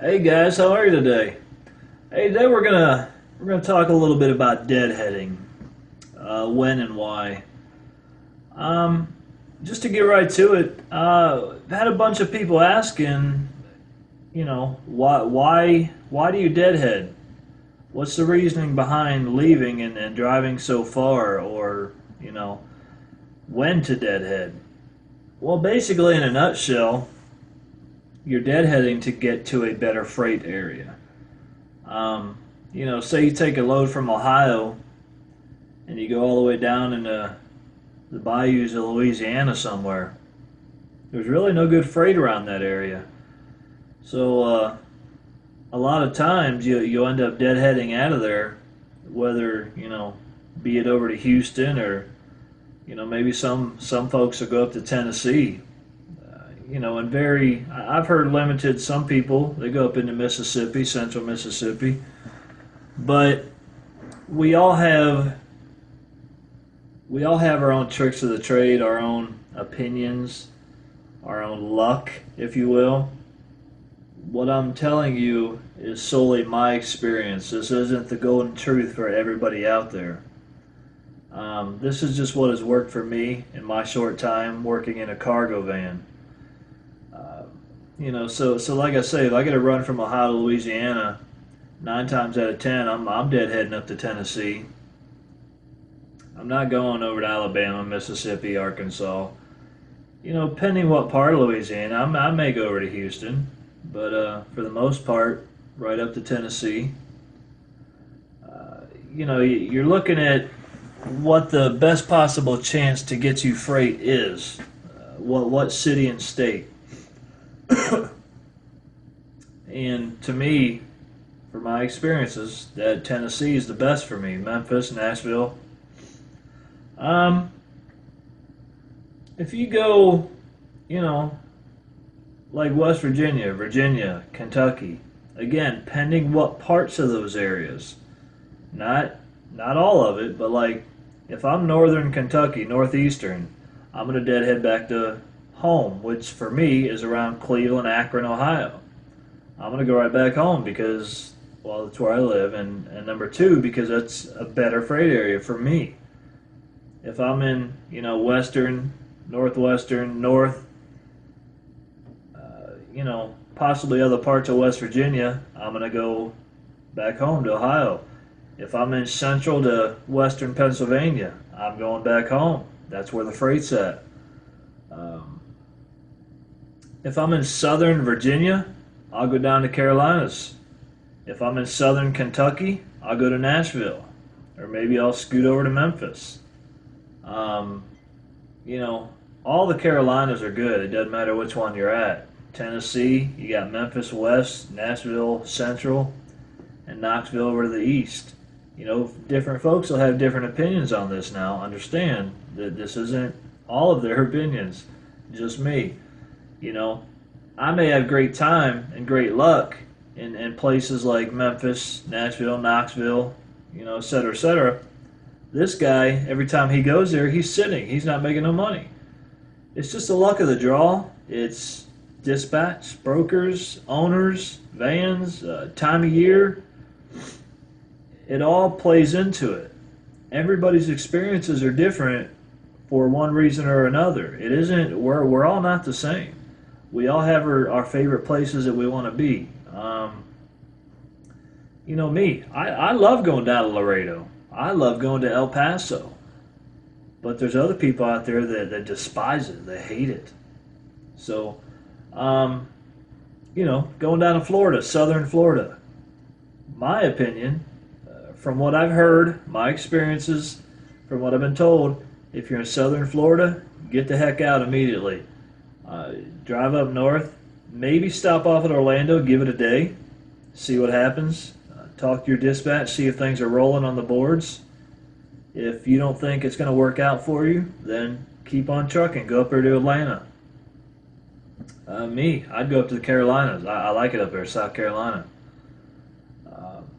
Hey guys, how are you today? Hey, today we're gonna talk a little bit about deadheading, when and why. Um, just to get right to it, I've had a bunch of people asking, why do you deadhead? What's the reasoning behind leaving and driving so far, or you know, when to deadhead? Well, basically, in a nutshell, you're deadheading to get to a better freight area. Um, say you take a load from Ohio and you go all the way down into the bayous of Louisiana somewhere. There's really no good freight around that area. So a lot of times you end up deadheading out of there, whether be it over to Houston or maybe some folks will go up to Tennessee. And I've heard limited. Some people they go up into Mississippi, central Mississippi, but we all have we all have our own tricks of the trade, our own opinions, our own luck, if you will. What I'm telling you is solely my experience. This isn't the golden truth for everybody out there. This is just what has worked for me in my short time working in a cargo van. Uh, so like I say, if I get a run from Ohio to Louisiana, 9 times out of 10, I'm deadheading up to Tennessee. I'm not going over to Alabama, Mississippi, Arkansas. Depending what part of Louisiana, I may go over to Houston, but for the most part, right up to Tennessee. You're looking at what the best possible chance to get you freight is. What city and state? And to me, for my experiences, that Tennessee is the best for me. Memphis, Nashville. Um, if you go, you know, like West Virginia, Virginia, Kentucky, again, pending what parts of those areas, not not all of it, but like if I'm northern Kentucky, northeastern, I'm gonna deadhead back to home, which for me is around Cleveland, Akron, Ohio. I'm gonna go right back home because well, that's where I live, and number two because that's a better freight area for me. If I'm in western, northwestern, north, possibly other parts of West Virginia, I'm gonna go back home to Ohio. If I'm in central to western Pennsylvania, I'm going back home. That's where the freight's at. Um, if I'm in southern Virginia, I'll go down to Carolinas. If I'm in southern Kentucky, I'll go to Nashville, or maybe I'll scoot over to Memphis. Um, you know, all the Carolinas are good. It doesn't matter which one you're at. Tennessee, you got Memphis West, Nashville Central, and Knoxville over to the east. Different folks will have different opinions on this now. Understand that this isn't all of their opinions, just me. You know, I may have great time and great luck in places like Memphis, Nashville, Knoxville, et cetera, et cetera. This guy, every time he goes there, he's sitting. He's not making no money. It's just the luck of the draw. It's dispatch, brokers, owners, vans, time of year. It all plays into it. Everybody's experiences are different for one reason or another. It isn't, we're all not the same. We all have our favorite places that we want to be. Me, I love going down to Laredo. I love going to El Paso. But there's other people out there that despise it. They hate it. So, going down to Florida, southern Florida. My opinion, from what I've heard, my experiences, from what I've been told, if you're in southern Florida, get the heck out immediately. Drive up north, maybe stop off at Orlando, give it a day, see what happens. Talk to your dispatch, see if things are rolling on the boards. If you don't think it's going to work out for you, then keep on trucking. Go up there to Atlanta. I'd go up to the Carolinas. I like it up there, South Carolina.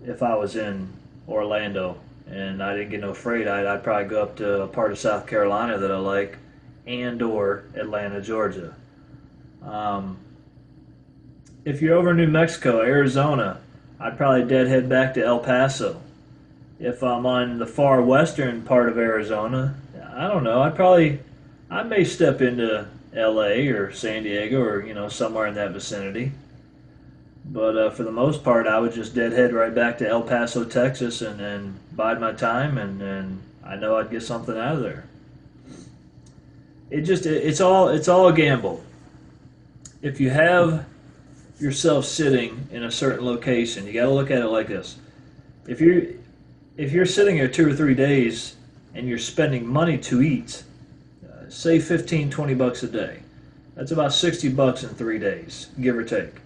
If I was in Orlando and I didn't get no freight, I'd probably go up to a part of South Carolina that I like, and or Atlanta, Georgia. Um, If you're over New Mexico, Arizona, I'd probably deadhead back to El Paso. If I'm on the far western part of Arizona, I don't know. I may step into L.A. or San Diego or somewhere in that vicinity. But for the most part, I would just deadhead right back to El Paso, Texas, and bide my time, and I know I'd get something out of there. It's all a gamble. If you have yourself sitting in a certain location, you got to look at it like this. If you're sitting here 2 or 3 days and you're spending money to eat, say 15, 20 bucks a day, that's about 60 bucks in 3 days, give or take.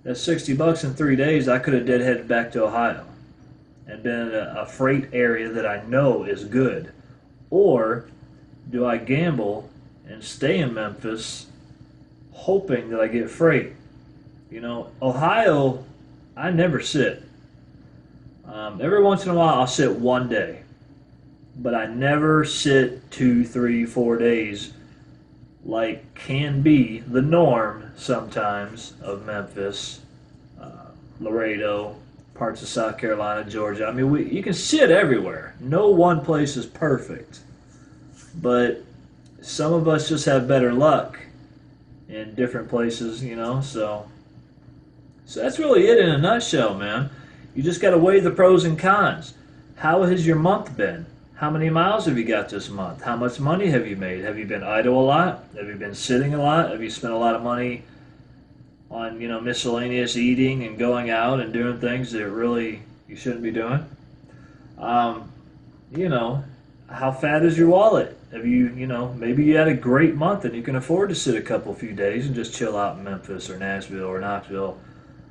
That's 60 bucks in 3 days. I could have deadheaded back to Ohio and been in a freight area that I know is good. Or do I gamble and stay in Memphis hoping that I get freight? Ohio, I never sit. Every once in a while, I'll sit one day, but I never sit 2, 3, 4 days like can be the norm sometimes of Memphis, Laredo, parts of South Carolina, Georgia. I mean, you can sit everywhere. No one place is perfect, but some of us just have better luck in different places, So that's really it in a nutshell, man. You just got to weigh the pros and cons. How has your month been? How many miles have you got this month? How much money have you made? Have you been idle a lot? Have you been sitting a lot? Have you spent a lot of money on, miscellaneous eating and going out and doing things that really you shouldn't be doing? Um, how fat is your wallet? Have maybe you had a great month and you can afford to sit a few days and just chill out in Memphis or Nashville or Knoxville.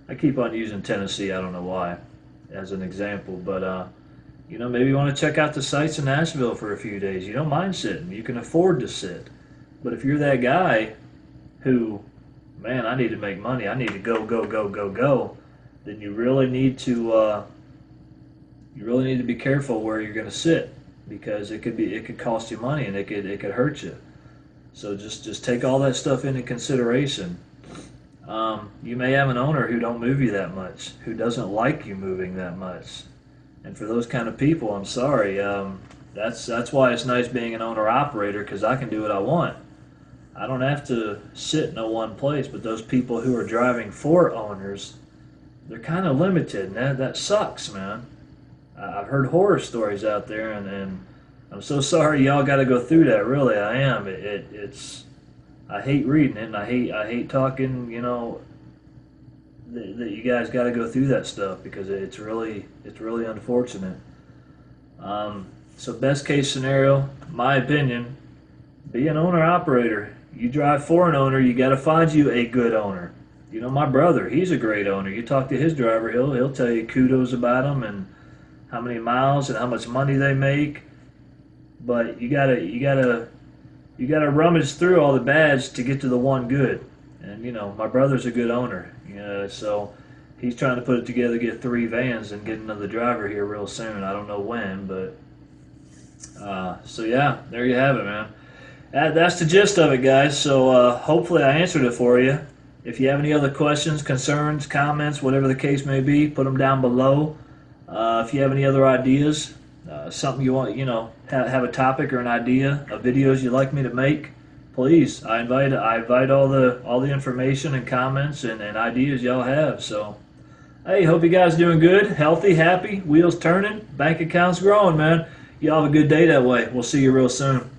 I keep on using Tennessee, I don't know why, as an example, but maybe you want to check out the sights in Nashville for a few days. You don't mind sitting. You can afford to sit. But if you're that guy who, man, I need to make money, I need to go, go, go, go, go, then you really need to be careful where you're going to sit, because it could cost you money and it could hurt you. So just take all that stuff into consideration. You may have an owner who don't move you that much, who doesn't like you moving that much. And for those kind of people, I'm sorry. That's why it's nice being an owner-operator, because I can do what I want. I don't have to sit in a one place, but those people who are driving for owners, they're kind of limited, and that sucks, man. I've heard horror stories out there, and I'm so sorry y'all got to go through that. Really, I am. It's I hate reading it, and I hate talking. That you guys got to go through that stuff, because it's really unfortunate. So best case scenario, my opinion, be an owner operator. You drive for an owner, you got to find you a good owner. My brother, he's a great owner. You talk to his driver, he'll tell you kudos about him and how many miles and how much money they make. But you gotta rummage through all the bads to get to the one good. And my brother's a good owner. So he's trying to put it together, get 3 vans, and get another driver here real soon. I don't know when, but so yeah, there you have it, man. That's the gist of it, guys. So hopefully I answered it for you. If you have any other questions, concerns, comments, whatever the case may be, put them down below. If you have any other ideas, something you want, have a topic or an idea of videos you'd like me to make, please. I invite all the information and comments and ideas y'all have. So, hey, hope you guys doing good, healthy, happy, wheels turning, bank accounts growing, man. Y'all have a good day that way. We'll see you real soon.